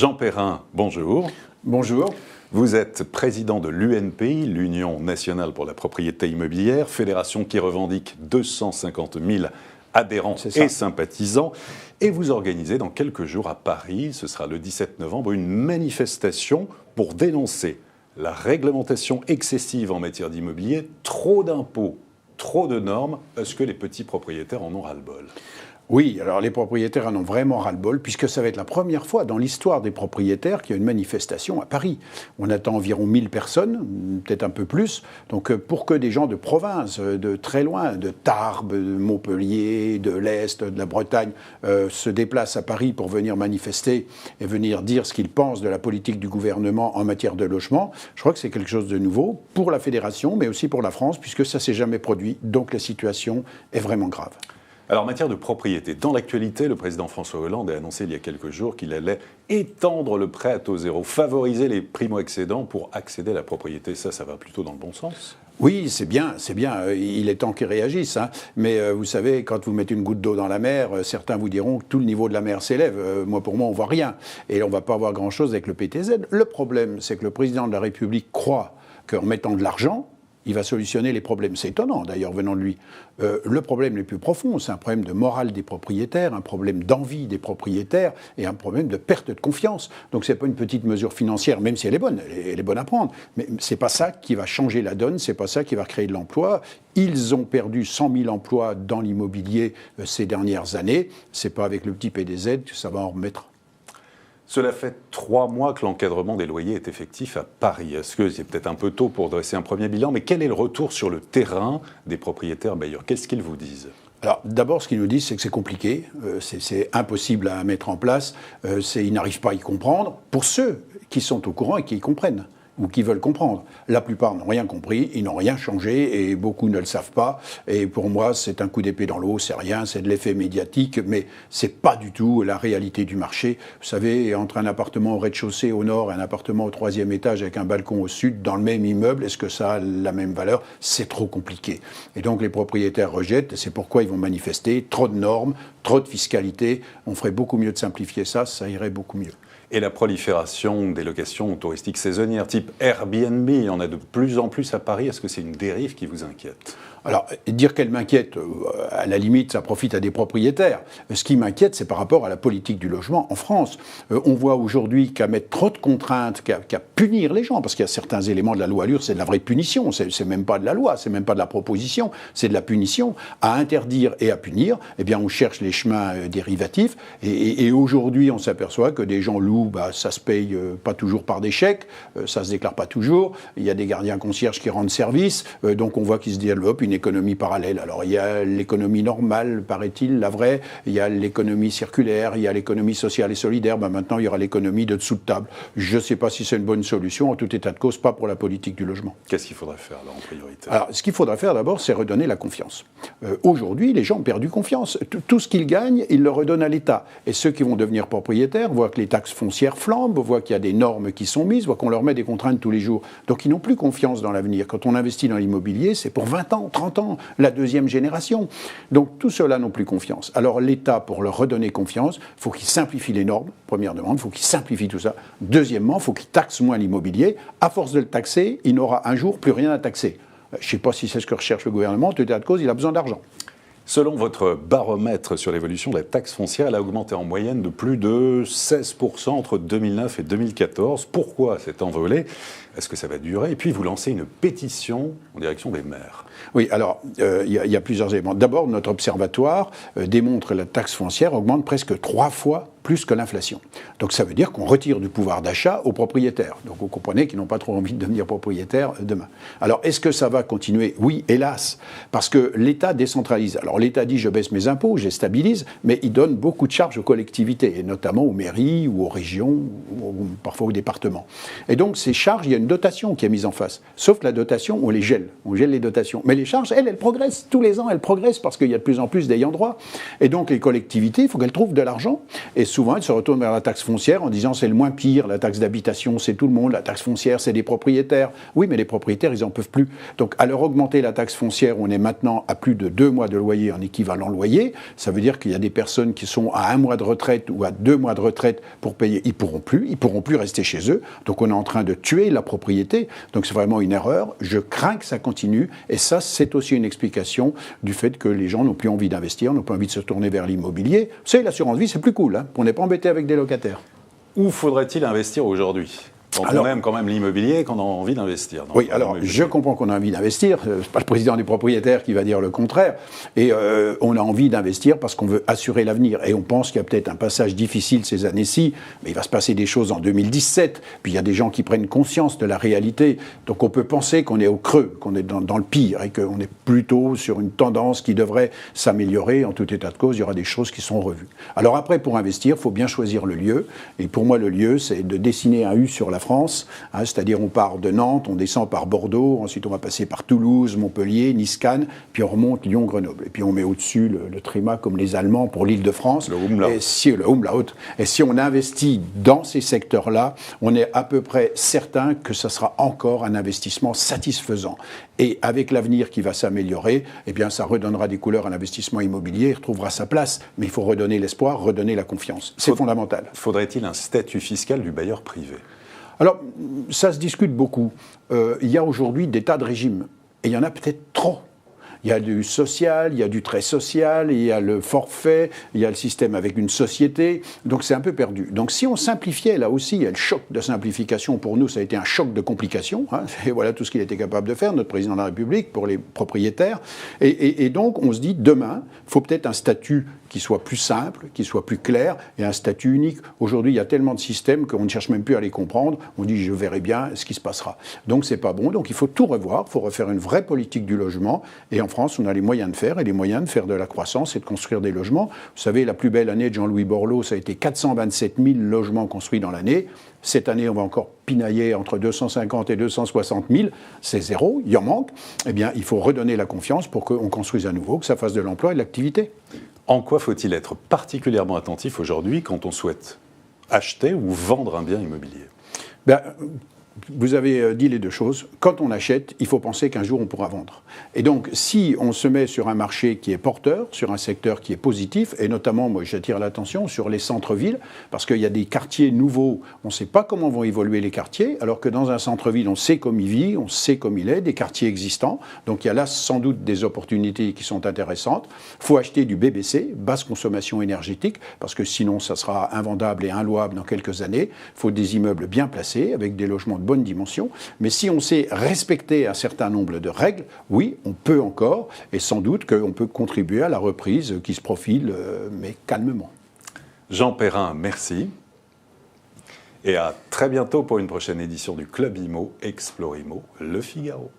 Jean Perrin, bonjour. Bonjour. Vous êtes président de l'UNPI, l'Union nationale pour la propriété immobilière, fédération qui revendique 250 000 adhérents et sympathisants. Et vous organisez dans quelques jours à Paris, ce sera le 17 novembre, une manifestation pour dénoncer la réglementation excessive en matière d'immobilier, trop d'impôts, trop de normes. Est-ce que les petits propriétaires en ont ras-le-bol ? Oui, alors les propriétaires en ont vraiment ras-le-bol, puisque ça va être la première fois dans l'histoire des propriétaires qu'il y a une manifestation à Paris. On attend environ 1000 personnes, peut-être un peu plus. Donc pour que des gens de province, de très loin, de Tarbes, de Montpellier, de l'Est, de la Bretagne, se déplacent à Paris pour venir manifester et venir dire ce qu'ils pensent de la politique du gouvernement en matière de logement, je crois que c'est quelque chose de nouveau pour la fédération, mais aussi pour la France, puisque ça ne s'est jamais produit. Donc la situation est vraiment grave. Alors, en matière de propriété, dans l'actualité, le président François Hollande a annoncé il y a quelques jours qu'il allait étendre le prêt à taux zéro, favoriser les primo-accédants pour accéder à la propriété. Ça va plutôt dans le bon sens ? Oui, c'est bien. Il est temps qu'ils réagissent. Mais vous savez, quand vous mettez une goutte d'eau dans la mer, certains vous diront que tout le niveau de la mer s'élève. Pour moi, on ne voit rien. Et on ne va pas avoir grand-chose avec le PTZ. Le problème, c'est que le président de la République croit qu'en mettant de l'argent, il va solutionner les problèmes. C'est étonnant, d'ailleurs, venant de lui. Le problème le plus profond, c'est un problème de morale des propriétaires, un problème d'envie des propriétaires et un problème de perte de confiance. Donc, ce n'est pas une petite mesure financière, même si elle est bonne à prendre. Mais ce n'est pas ça qui va changer la donne, ce n'est pas ça qui va créer de l'emploi. Ils ont perdu 100 000 emplois dans l'immobilier ces dernières années. Ce n'est pas avec le petit PDZ que ça va en remettre. Cela fait 3 mois que l'encadrement des loyers est effectif à Paris. Est-ce que c'est peut-être un peu tôt pour dresser un premier bilan, mais quel est le retour sur le terrain des propriétaires bailleurs ? Qu'est-ce qu'ils vous disent ? Alors d'abord, ce qu'ils nous disent, c'est que c'est compliqué, c'est impossible à mettre en place, ils n'arrivent pas à y comprendre, pour ceux qui sont au courant et qui y comprennent, ou qui veulent comprendre. La plupart n'ont rien compris, ils n'ont rien changé, et beaucoup ne le savent pas. Et pour moi, c'est un coup d'épée dans l'eau, c'est rien, c'est de l'effet médiatique, mais c'est pas du tout la réalité du marché. Vous savez, entre un appartement au rez-de-chaussée au nord et un appartement au 3e étage avec un balcon au sud, dans le même immeuble, est-ce que ça a la même valeur ? C'est trop compliqué. Et donc les propriétaires rejettent, et c'est pourquoi ils vont manifester. Trop de normes, trop de fiscalité. On ferait beaucoup mieux de simplifier ça, ça irait beaucoup mieux. Et la prolifération des locations touristiques saisonnières, type Airbnb, il y en a de plus en plus à Paris. Est-ce que c'est une dérive qui vous inquiète ? Alors, dire qu'elle m'inquiète, à la limite, ça profite à des propriétaires. Ce qui m'inquiète, c'est par rapport à la politique du logement en France. On voit aujourd'hui qu'à mettre trop de contraintes, qu'à punir les gens, parce qu'il y a certains éléments de la loi Allure, c'est de la vraie punition, c'est même pas de la loi, c'est même pas de la proposition, c'est de la punition. À interdire et à punir, eh bien, on cherche les chemins dérivatifs. Et aujourd'hui, on s'aperçoit que des gens louent, ça se paye pas toujours par des chèques, ça se déclare pas toujours. Il y a des gardiens concierges qui rendent service, donc on voit qu'ils se développent une économie parallèle. Alors il y a l'économie normale, paraît-il, la vraie, il y a l'économie circulaire, il y a l'économie sociale et solidaire, maintenant il y aura l'économie de dessous de table. Je ne sais pas si c'est une bonne solution, en tout état de cause, pas pour la politique du logement. Qu'est-ce qu'il faudrait faire alors en priorité ? Alors ce qu'il faudrait faire d'abord, c'est redonner la confiance. Aujourd'hui, les gens ont perdu confiance. Tout ce qu'ils gagnent, ils le redonnent à l'État. Et ceux qui vont devenir propriétaires voient que les taxes foncières flambent, voient qu'il y a des normes qui sont mises, voient qu'on leur met des contraintes tous les jours. Donc ils n'ont plus confiance dans l'avenir. Quand on investit dans l'immobilier, c'est pour 20 ans, 30 ans, la deuxième génération. Donc tout ceux-là n'ont plus confiance. Alors l'État, pour leur redonner confiance, il faut qu'il simplifie les normes, première demande, il faut qu'il simplifie tout ça. Deuxièmement, il faut qu'il taxe moins l'immobilier. À force de le taxer, il n'aura un jour plus rien à taxer. Je ne sais pas si c'est ce que recherche le gouvernement, en tout état de cause, il a besoin d'argent. Selon votre baromètre sur l'évolution de la taxe foncière, elle a augmenté en moyenne de plus de 16% entre 2009 et 2014. Pourquoi cette envolée ? Est-ce que ça va durer ? Et puis vous lancez une pétition en direction des maires. Oui, alors, il y a plusieurs éléments. D'abord, notre observatoire démontre que la taxe foncière augmente presque 3 fois plus que l'inflation. Donc ça veut dire qu'on retire du pouvoir d'achat aux propriétaires. Donc vous comprenez qu'ils n'ont pas trop envie de devenir propriétaires demain. Alors est-ce que ça va continuer ? Oui, hélas, parce que l'État décentralise. Alors l'État dit je baisse mes impôts, je les stabilise, mais il donne beaucoup de charges aux collectivités, et notamment aux mairies ou aux régions, ou parfois aux départements. Et donc ces charges, il y a une dotation qui est mise en face. Sauf que la dotation, on les gèle. On gèle les dotations. Mais les charges, elles progressent. Tous les ans, elles progressent parce qu'il y a de plus en plus d'ayants droit. Et donc, les collectivités, il faut qu'elles trouvent de l'argent. Et souvent, elles se retournent vers la taxe foncière en disant c'est le moins pire. La taxe d'habitation, c'est tout le monde. La taxe foncière, c'est des propriétaires. Oui, mais les propriétaires, ils n'en peuvent plus. Donc, à leur augmenter la taxe foncière, on est maintenant à plus de 2 mois de loyer en équivalent loyer. Ça veut dire qu'il y a des personnes qui sont à 1 mois de retraite ou à 2 mois de retraite pour payer. Ils pourront plus rester chez eux. Donc, on est en train de tuer la propriété. Donc, c'est vraiment une erreur. Je crains que ça continue. Et ça, c'est aussi une explication du fait que les gens n'ont plus envie d'investir, n'ont plus envie de se tourner vers l'immobilier. Vous savez, l'assurance vie, c'est plus cool. Hein. On n'est pas embêté avec des locataires. Où faudrait-il investir aujourd'hui ? Quand on aime quand même l'immobilier et qu'on a envie d'investir. Oui, alors je comprends qu'on a envie d'investir. C'est pas le président des propriétaires qui va dire le contraire. Et on a envie d'investir parce qu'on veut assurer l'avenir. Et on pense qu'il y a peut-être un passage difficile ces années-ci, mais il va se passer des choses en 2017. Puis il y a des gens qui prennent conscience de la réalité. Donc on peut penser qu'on est au creux, qu'on est dans le pire et qu'on est plutôt sur une tendance qui devrait s'améliorer. En tout état de cause, il y aura des choses qui sont revues. Alors après, pour investir, il faut bien choisir le lieu. Et pour moi, le lieu, c'est de dessiner un U sur la France, hein, c'est-à-dire on part de Nantes, on descend par Bordeaux, ensuite on va passer par Toulouse, Montpellier, Nice, Cannes, puis on remonte Lyon, Grenoble. Et puis on met au-dessus le tréma comme les Allemands pour l'Île-de-France. Le Umlaut. Le Umlaut. Et si on investit dans ces secteurs-là, on est à peu près certain que ça sera encore un investissement satisfaisant. Et avec l'avenir qui va s'améliorer, eh bien ça redonnera des couleurs à l'investissement immobilier, il retrouvera sa place. Mais il faut redonner l'espoir, redonner la confiance. C'est fondamental. Faudrait-il un statut fiscal du bailleur privé ? Alors, ça se discute beaucoup. Il y a aujourd'hui des tas de régimes. Et il y en a peut-être trop. Il y a du social, il y a du très social, il y a le forfait, il y a le système avec une société. Donc c'est un peu perdu. Donc si on simplifiait, là aussi, il y a le choc de simplification. Pour nous, ça a été un choc de complication. Hein. Et voilà tout ce qu'il était capable de faire, notre président de la République, pour les propriétaires. Et donc, on se dit, demain, il faut peut-être un statut qui soit plus simple, qui soit plus clair, et un statut unique. Aujourd'hui, il y a tellement de systèmes qu'on ne cherche même plus à les comprendre. On dit, je verrai bien ce qui se passera. Donc, c'est pas bon. Donc, il faut tout revoir. Il faut refaire une vraie politique du logement. Et en France, on a les moyens de faire, et les moyens de faire de la croissance et de construire des logements. Vous savez, la plus belle année de Jean-Louis Borloo, ça a été 427 000 logements construits dans l'année. Cette année, on va encore pinailler entre 250 et 260 000. C'est zéro, il en manque. Eh bien, il faut redonner la confiance pour qu'on construise à nouveau, que ça fasse de l'emploi et de l'activité. En quoi faut-il être particulièrement attentif aujourd'hui quand on souhaite acheter ou vendre un bien immobilier ? Vous avez dit les deux choses. Quand on achète, il faut penser qu'un jour on pourra vendre. Et donc, si on se met sur un marché qui est porteur, sur un secteur qui est positif, et notamment, moi j'attire l'attention sur les centres-villes, parce qu'il y a des quartiers nouveaux, on ne sait pas comment vont évoluer les quartiers, alors que dans un centre-ville, on sait comme il vit, on sait comme il est, des quartiers existants. Donc il y a là sans doute des opportunités qui sont intéressantes. Il faut acheter du BBC, basse consommation énergétique, parce que sinon ça sera invendable et inlouable dans quelques années. Il faut des immeubles bien placés, avec des logements de bonne dimension, mais si on sait respecter un certain nombre de règles, oui, on peut encore, et sans doute qu'on peut contribuer à la reprise qui se profile, mais calmement. Jean Perrin, merci. Et à très bientôt pour une prochaine édition du Club Imo, Explore Imo, Le Figaro.